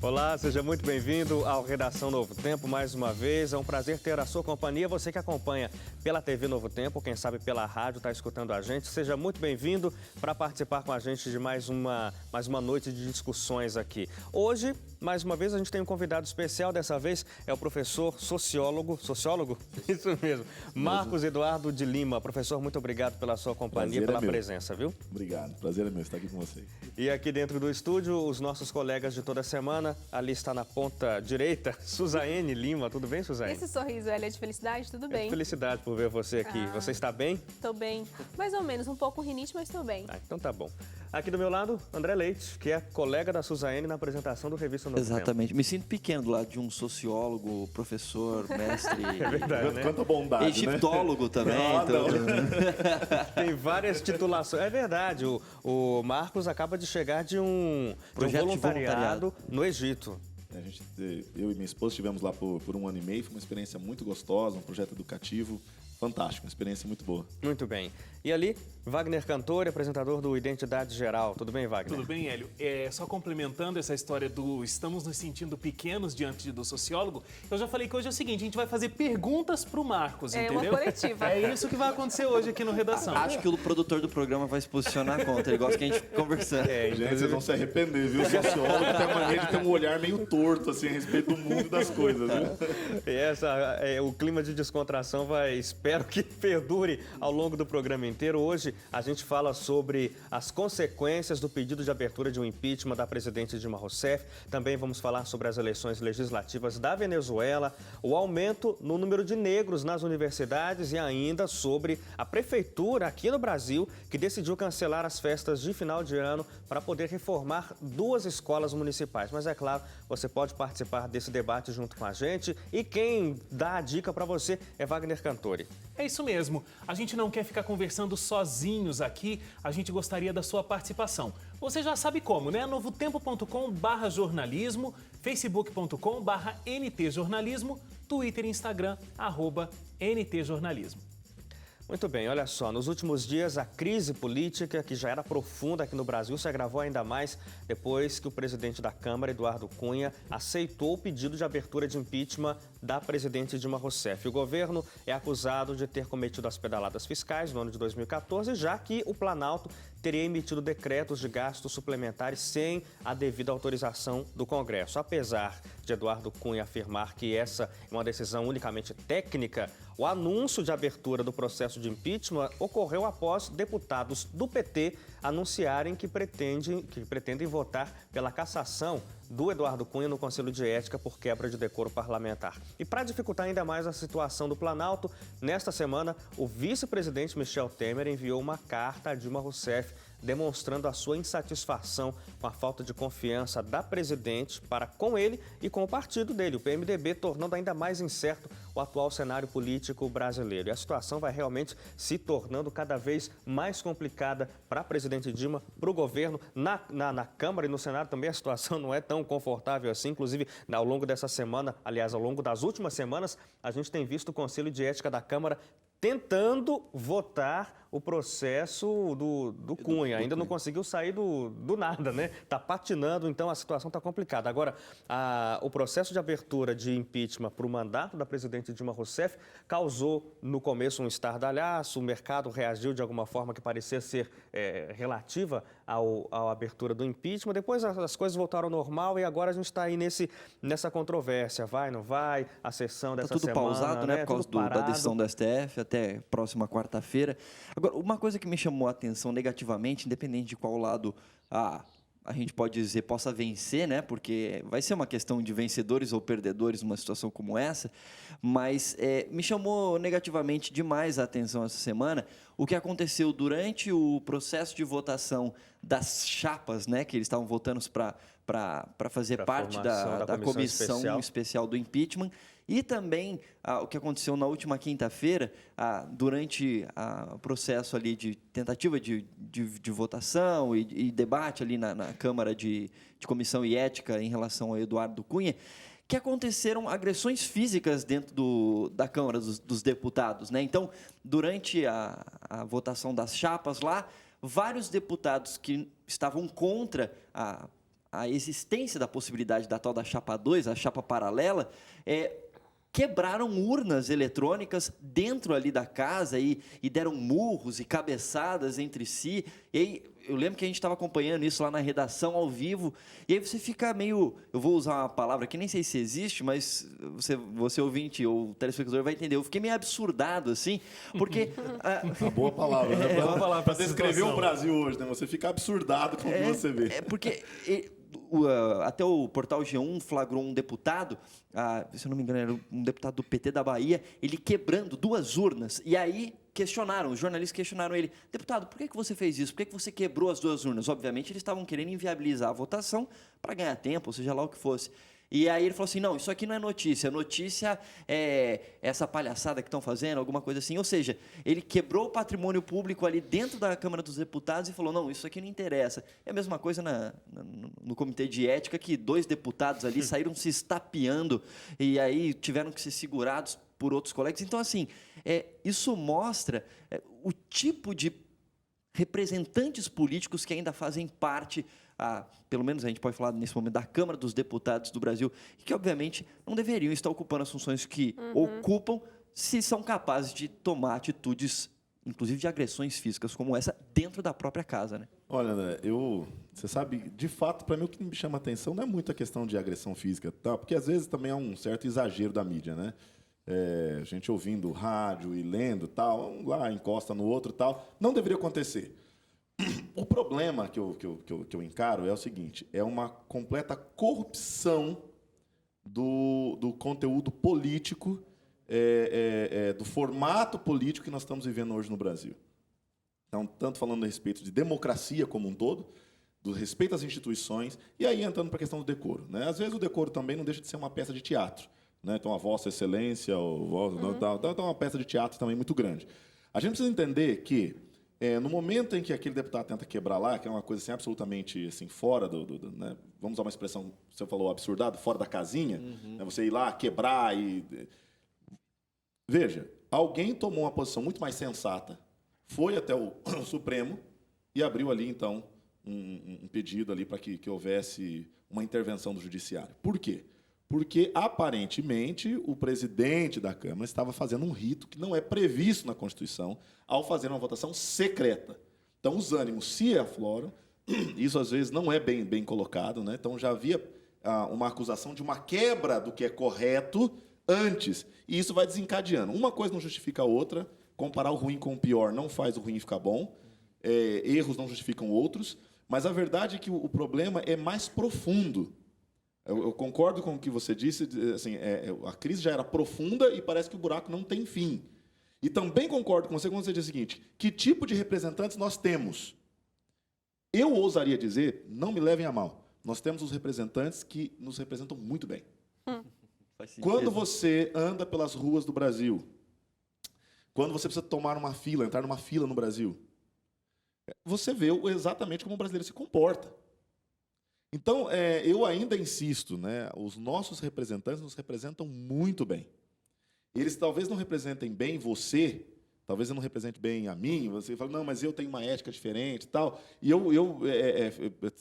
Olá, seja muito bem-vindo ao Redação Novo Tempo mais uma vez. É um prazer ter a sua companhia. Você que acompanha pela TV Novo Tempo, quem sabe pela rádio, está escutando a gente. Seja muito bem-vindo para participar com a gente de mais uma noite de discussões aqui. Hoje, mais uma vez, a gente tem um convidado especial. Dessa vez é o professor sociólogo, isso mesmo, Marcos Eduardo de Lima. Professor, muito obrigado pela sua companhia, pela presença, viu? Obrigado, prazer é meu estar aqui com vocês. E aqui dentro do estúdio, os nossos colegas de toda semana. Ali está na ponta direita, Suzaene Lima. Tudo bem, Suzaene? Esse sorriso, é de felicidade? Tudo bem. É de felicidade por ver você aqui. Você está bem? Estou bem. Mais ou menos, um pouco rinite, mas estou bem. Então tá bom. Aqui do meu lado, André Leite, que é colega da Suzaene na apresentação do Revista Novo Tempo. Exatamente. Me sinto pequeno do lado de um sociólogo, professor, mestre. É verdade, né? Quanta bondade, egiptólogo também. Então... Tem várias titulações. É verdade, o Marcos acaba de chegar de um voluntariado no Egito. Eu e minha esposa estivemos lá por um ano e meio, foi uma experiência muito gostosa, um projeto educativo fantástico, uma experiência muito boa. Muito bem. E ali, Wagner Cantor, apresentador do Identidade Geral. Tudo bem, Wagner? Tudo bem, Hélio. Só complementando essa história do estamos nos sentindo pequenos diante do sociólogo, eu já falei que hoje é o seguinte, a gente vai fazer perguntas para o Marcos, entendeu? É uma coletiva. É isso que vai acontecer hoje aqui no Redação. Acho que o produtor do programa vai se posicionar contra, ele gosta que a gente conhando. Gente, vocês vão se arrepender, viu? O sociólogo tem a maneira de ter um olhar meio torto, assim, a respeito do mundo e das coisas, viu? E o clima de descontração espero que perdure ao longo do programa inteiro. Hoje a gente fala sobre as consequências do pedido de abertura de um impeachment da presidente Dilma Rousseff. Também vamos falar sobre as eleições legislativas da Venezuela, o aumento no número de negros nas universidades e ainda sobre a prefeitura aqui no Brasil que decidiu cancelar as festas de final de ano para poder reformar 2 escolas municipais. Mas é claro, você pode participar desse debate junto com a gente e quem dá a dica para você é Wagner Cantori. É isso mesmo. A gente não quer ficar conversando sozinhos aqui, a gente gostaria da sua participação. Você já sabe como, né? novotempo.com/jornalismo, facebook.com/ntjornalismo, Twitter e Instagram, @ntjornalismo. Muito bem, olha só, nos últimos dias a crise política, que já era profunda aqui no Brasil, se agravou ainda mais depois que o presidente da Câmara, Eduardo Cunha, aceitou o pedido de abertura de impeachment da presidente Dilma Rousseff. O governo é acusado de ter cometido as pedaladas fiscais no ano de 2014, já que o Planalto teria emitido decretos de gastos suplementares sem a devida autorização do Congresso. Apesar de Eduardo Cunha afirmar que essa é uma decisão unicamente técnica, o anúncio de abertura do processo de impeachment ocorreu após deputados do PT anunciarem que pretendem votar pela cassação do Eduardo Cunha no Conselho de Ética por quebra de decoro parlamentar. E para dificultar ainda mais a situação do Planalto, nesta semana, o vice-presidente Michel Temer enviou uma carta a Dilma Rousseff demonstrando a sua insatisfação com a falta de confiança da presidente para com ele e com o partido dele, o PMDB, tornando ainda mais incerto o atual cenário político brasileiro. E a situação vai realmente se tornando cada vez mais complicada para a presidente Dilma, para o governo. Na Câmara e no Senado também a situação não é tão confortável assim. Inclusive, ao longo dessa semana, aliás, ao longo das últimas semanas, a gente tem visto o Conselho de Ética da Câmara tentando votar o processo do Cunha. Ainda não conseguiu sair do nada, né? Está patinando, então a situação está complicada. Agora, o processo de abertura de impeachment para o mandato da presidente Dilma Rousseff causou, no começo, um estardalhaço, o mercado reagiu de alguma forma que parecia ser relativa à abertura do impeachment. Depois as coisas voltaram ao normal e agora a gente está aí nessa controvérsia. Vai, não vai? A sessão dessa semana... Tudo pausado, né? Por causa da decisão do STF, até próxima quarta-feira. Agora, uma coisa que me chamou a atenção negativamente, independente de qual lado a gente pode dizer possa vencer, né? Porque vai ser uma questão de vencedores ou perdedores numa situação como essa, mas me chamou negativamente demais a atenção essa semana o que aconteceu durante o processo de votação das chapas, né? Que eles estavam votando para fazer parte da comissão especial do impeachment. E também o que aconteceu na última quinta-feira, durante o processo ali de tentativa de votação e debate ali na Câmara de Comissão e Ética em relação ao Eduardo Cunha, que aconteceram agressões físicas dentro da Câmara dos Deputados, né? Então, durante a votação das chapas lá, vários deputados que estavam contra a existência da possibilidade da tal da chapa 2, a chapa paralela, quebraram urnas eletrônicas dentro ali da casa e deram murros e cabeçadas entre si. E aí, eu lembro que a gente estava acompanhando isso lá na redação, ao vivo, e aí você fica meio... Eu vou usar uma palavra que nem sei se existe, mas você ouvinte ou telespectador vai entender. Eu fiquei meio absurdado, assim, porque... Uma boa palavra, né? Boa palavra Para pra descrever situação. o Brasil hoje, né? Você fica absurdado com o que você vê. Porque até o portal G1 flagrou um deputado, se eu não me engano, era um deputado do PT da Bahia, ele quebrando 2 urnas. E aí os jornalistas questionaram ele: deputado, por que você fez isso? Por que você quebrou as 2 urnas? Obviamente, eles estavam querendo inviabilizar a votação para ganhar tempo, ou seja lá o que fosse. E aí ele falou assim: não, isso aqui não é notícia. Notícia é essa palhaçada que estão fazendo, alguma coisa assim. Ou seja, ele quebrou o patrimônio público ali dentro da Câmara dos Deputados e falou: não, isso aqui não interessa. É a mesma coisa no Comitê de Ética, que 2 deputados ali saíram se estapeando e aí tiveram que ser segurados por outros colegas. Então, assim, isso mostra o tipo de representantes políticos que ainda fazem parte, pelo menos a gente pode falar nesse momento, da Câmara dos Deputados do Brasil, e que, obviamente, não deveriam estar ocupando as funções que ocupam se são capazes de tomar atitudes, inclusive de agressões físicas como essa, dentro da própria casa, né? Olha, André, você sabe, de fato, para mim o que me chama a atenção não é muito a questão de agressão física, tá? Porque às vezes também há um certo exagero da mídia, né? A gente ouvindo rádio e lendo tal, um lá encosta no outro tal, não deveria acontecer. O problema que eu encaro é o seguinte: é uma completa corrupção do conteúdo político, do formato político que nós estamos vivendo hoje no Brasil. Então, tanto falando a respeito de democracia como um todo, do respeito às instituições, e aí entrando para a questão do decoro, né? Às vezes o decoro também não deixa de ser uma peça de teatro, né? Então, a Vossa Excelência, então é uma peça de teatro também muito grande. A gente precisa entender que, no momento em que aquele deputado tenta quebrar lá, que é uma coisa assim, absolutamente assim, fora né? Vamos usar uma expressão, você falou absurdado, fora da casinha, né? Você ir lá quebrar e... Veja, alguém tomou uma posição muito mais sensata, foi até o Supremo e abriu ali, então, um pedido ali para que houvesse uma intervenção do Judiciário. Por quê? Porque, aparentemente, o presidente da Câmara estava fazendo um rito que não é previsto na Constituição ao fazer uma votação secreta. Então, os ânimos se afloram, isso às vezes não é bem colocado, né? Então, já havia uma acusação de uma quebra do que é correto antes, e isso vai desencadeando. Uma coisa não justifica a outra, comparar o ruim com o pior não faz o ruim ficar bom, erros não justificam outros, mas a verdade é que o problema é mais profundo. Eu concordo com o que você disse, assim, a crise já era profunda e parece que o buraco não tem fim. E também concordo com você quando você diz o seguinte: que tipo de representantes nós temos? Eu ousaria dizer, não me levem a mal, nós temos os representantes que nos representam muito bem. Quando você anda pelas ruas do Brasil, quando você precisa tomar uma fila, entrar numa fila no Brasil, você vê exatamente como o brasileiro se comporta. Então, eu ainda insisto, né? Os nossos representantes nos representam muito bem. Eles talvez não representem bem você, talvez eu não represente bem a mim, você fala, não, mas eu tenho uma ética diferente e tal, e eu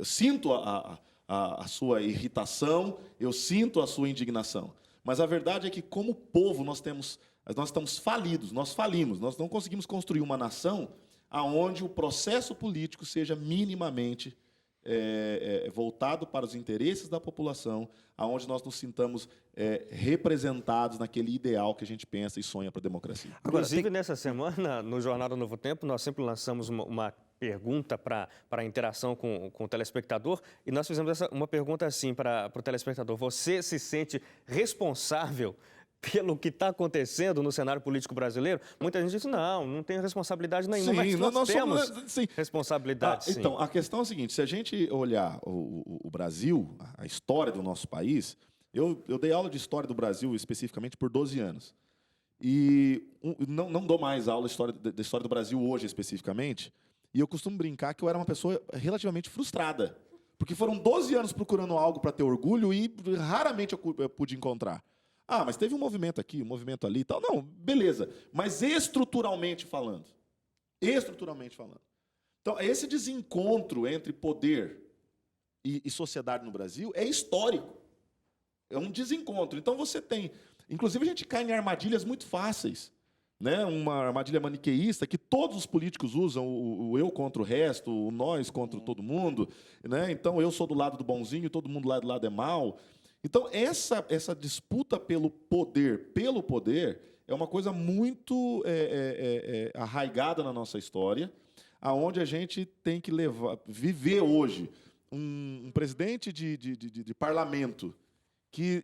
sinto a sua irritação, eu sinto a sua indignação. Mas a verdade é que, como povo, nós estamos falidos, nós falimos, nós não conseguimos construir uma nação onde o processo político seja minimamente voltado para os interesses da população, aonde nós nos sintamos representados naquele ideal que a gente pensa e sonha para a democracia. Inclusive, nessa semana, no Jornal do Novo Tempo, nós sempre lançamos uma pergunta para a interação com o telespectador, e nós fizemos uma pergunta assim para o telespectador: você se sente responsável pelo que está acontecendo no cenário político brasileiro? Muita gente diz, não tenho responsabilidade nenhuma, mas nós temos responsabilidade, sim. Então, a questão é a seguinte: se a gente olhar o Brasil, a história do nosso país, eu dei aula de história do Brasil especificamente por 12 anos. E não dou mais aula da história do Brasil hoje especificamente, e eu costumo brincar que eu era uma pessoa relativamente frustrada, porque foram 12 anos procurando algo para ter orgulho e raramente eu pude encontrar. Mas teve um movimento aqui, um movimento ali e tal. Não, beleza. Mas estruturalmente falando. Então, esse desencontro entre poder e sociedade no Brasil é histórico. É um desencontro. Então você tem... Inclusive, a gente cai em armadilhas muito fáceis. Né? Uma armadilha maniqueísta que todos os políticos usam, o eu contra o resto, o nós contra todo mundo. Né? Então, eu sou do lado do bonzinho, todo mundo lá do lado é mal. Então, essa disputa pelo poder é uma coisa muito arraigada na nossa história, aonde a gente tem que viver hoje um presidente de parlamento que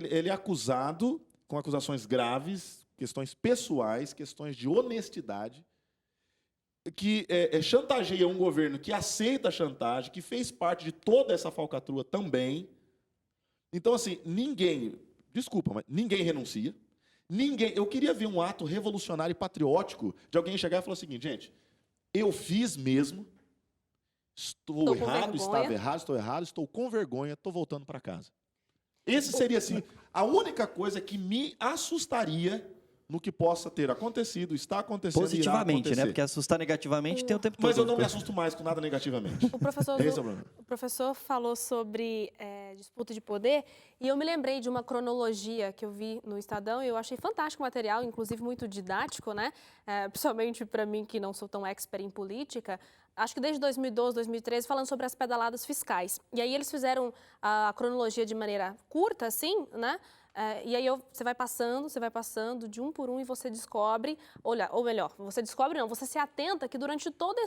ele é acusado com acusações graves, questões pessoais, questões de honestidade, que chantageia um governo que aceita a chantagem, que fez parte de toda essa falcatrua também. Então, assim, ninguém renuncia. Eu queria ver um ato revolucionário e patriótico de alguém chegar e falar o seguinte, gente, eu fiz mesmo, estou errado, estava errado, estou errado, estou com vergonha, estou voltando para casa. Esse seria, assim, a única coisa que me assustaria no que possa ter acontecido, está acontecendo, positivamente, né? Porque assustar negativamente tem o tempo todo. Mas eu não me assusto mais com nada negativamente. O professor falou sobre disputa de poder e eu me lembrei de uma cronologia que eu vi no Estadão e eu achei fantástico o material, inclusive muito didático, né? Principalmente para mim que não sou tão expert em política. Acho que desde 2012, 2013, falando sobre as pedaladas fiscais. E aí eles fizeram a cronologia de maneira curta, assim, né? E aí você vai passando de um por um e você descobre, ou melhor, você descobre não, você se atenta que durante todo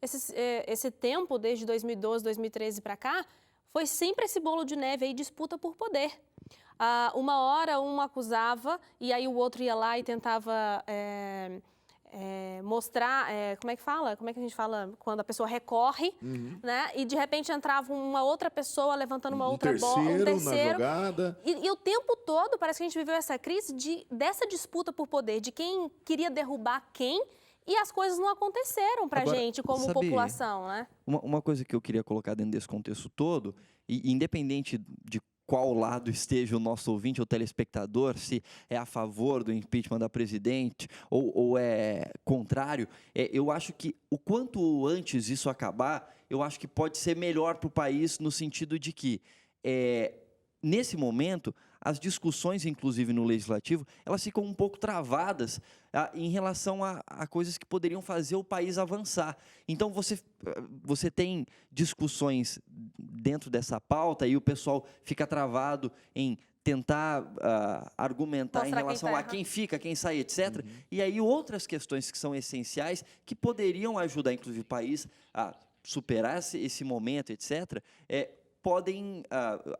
esse tempo, desde 2012, 2013 para cá, foi sempre esse bolo de neve aí, disputa por poder. Uma hora um acusava e aí o outro ia lá e tentava... mostrar, como é que fala? Como é que a gente fala quando a pessoa recorre, né? E de repente entrava uma outra pessoa levantando uma outra bola, um terceiro na jogada. E o tempo todo parece que a gente viveu essa crise dessa disputa por poder, de quem queria derrubar quem, e as coisas não aconteceram pra gente como população, né? Uma coisa que eu queria colocar dentro desse contexto todo, e independente de qual lado esteja o nosso ouvinte ou telespectador, se é a favor do impeachment da presidente ou é contrário, eu acho que o quanto antes isso acabar, eu acho que pode ser melhor para o país no sentido de que, nesse momento, as discussões, inclusive no Legislativo, elas ficam um pouco travadas em relação a coisas que poderiam fazer o país avançar. Então, você tem discussões dentro dessa pauta e o pessoal fica travado em tentar argumentar mostrar em relação a quem fica, quem sai, etc. E aí outras questões que são essenciais, que poderiam ajudar, inclusive, o país a superar esse momento, etc.,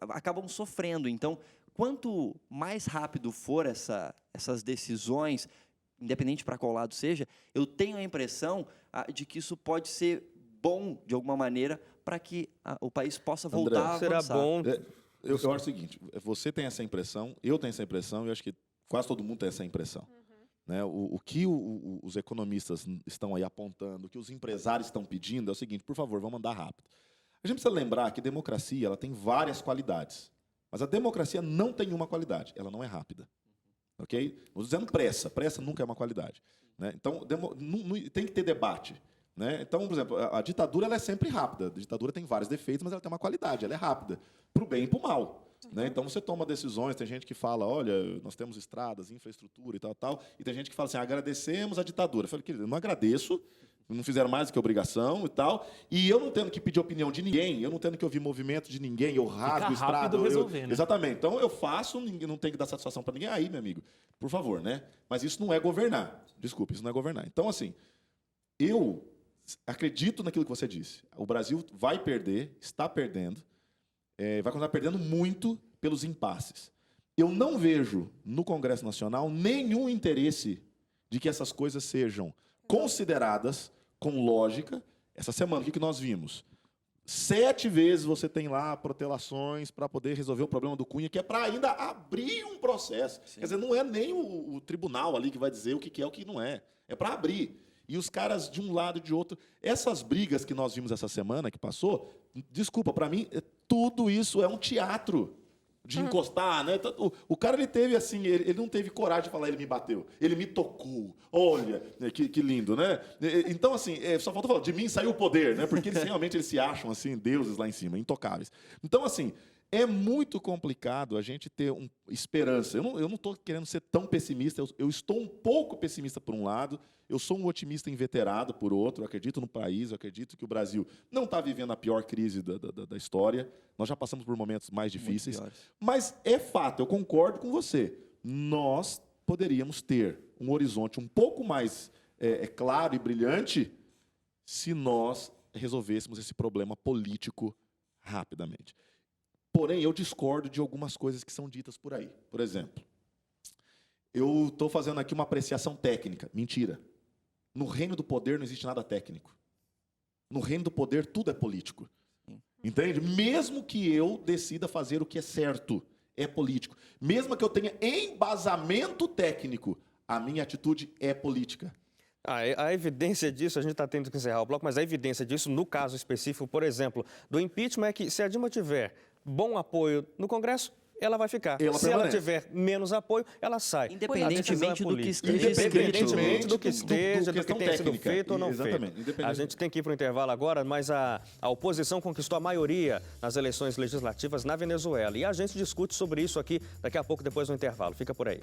acabam sofrendo. Então, quanto mais rápido for essas decisões, independente para qual lado seja, eu tenho a impressão de que isso pode ser bom, de alguma maneira, para que o país possa voltar a avançar. Será bom. Eu acho o seguinte, você tem essa impressão, eu tenho essa impressão, e eu acho que quase todo mundo tem essa impressão. Né? O que os economistas estão aí apontando, o que os empresários estão pedindo é o seguinte, por favor, vamos andar rápido. A gente precisa lembrar que a democracia ela tem várias qualidades. Mas a democracia não tem uma qualidade, ela não é rápida. Ok? Estou dizendo pressa, pressa nunca é uma qualidade. Né? Então, tem que ter debate. Né? Então, por exemplo, a ditadura ela é sempre rápida. A ditadura tem vários defeitos, mas ela tem uma qualidade, ela é rápida, para o bem e para o mal. Né? Então, você toma decisões, tem gente que fala, olha, nós temos estradas, infraestrutura e tal, e tem gente que fala assim, agradecemos a ditadura. Eu falei, querido, eu não agradeço, não fizeram mais do que obrigação e tal, e eu não tendo que pedir opinião de ninguém, eu não tendo que ouvir movimento de ninguém, eu rasgo estrada. Resolver, né? Exatamente. Então, eu faço, não tenho que dar satisfação para ninguém. Aí, meu amigo, por favor, né? Mas isso não é governar. Desculpe, isso não é governar. Então, assim, eu acredito naquilo que você disse. O Brasil vai perder, está perdendo, vai continuar perdendo muito pelos impasses. Eu não vejo no Congresso Nacional nenhum interesse de que essas coisas sejam consideradas com lógica. Essa semana, o que nós vimos? 7 vezes você tem lá protelações para poder resolver o problema do Cunha, que é para ainda abrir um processo. Sim. Quer dizer, não é nem o tribunal ali que vai dizer o que é o que não é. É para abrir. E os caras de um lado e de outro. Essas brigas que nós vimos essa semana, que passou, desculpa, para mim, tudo isso é um teatro. de encostar, né? O cara, ele teve assim, ele não teve coragem de falar, ele me bateu, ele me tocou, olha, que lindo, né? Então, assim, só falta falar, de mim saiu o poder, né? Porque eles realmente eles se acham, assim, deuses lá em cima, intocáveis. Então, assim, é muito complicado a gente ter esperança. Eu não estou querendo ser tão pessimista, eu estou um pouco pessimista por um lado, eu sou um otimista inveterado por outro, eu acredito no país, eu acredito que o Brasil não está vivendo a pior crise da história, nós já passamos por momentos mais difíceis, mas é fato, eu concordo com você, nós poderíamos ter um horizonte um pouco mais claro e brilhante se nós resolvêssemos esse problema político rapidamente. Porém, eu discordo de algumas coisas que são ditas por aí. Por exemplo, eu estou fazendo aqui uma apreciação técnica. Mentira. No reino do poder não existe nada técnico. No reino do poder tudo é político. Entende? Mesmo que eu decida fazer o que é certo, é político. Mesmo que eu tenha embasamento técnico, a minha atitude é política. A evidência disso, a gente está tendo que encerrar o bloco, mas a evidência disso, no caso específico, por exemplo, do impeachment, é que se a Dilma tiver bom apoio no Congresso, ela vai ficar. Se ela tiver menos apoio, ela sai. Independentemente do que esteja Independentemente do que esteja, do que tenha sido feito ou não feito. A gente tem que ir para o intervalo agora, mas a oposição conquistou a maioria nas eleições legislativas na Venezuela. E a gente discute sobre isso aqui daqui a pouco, depois do intervalo. Fica por aí.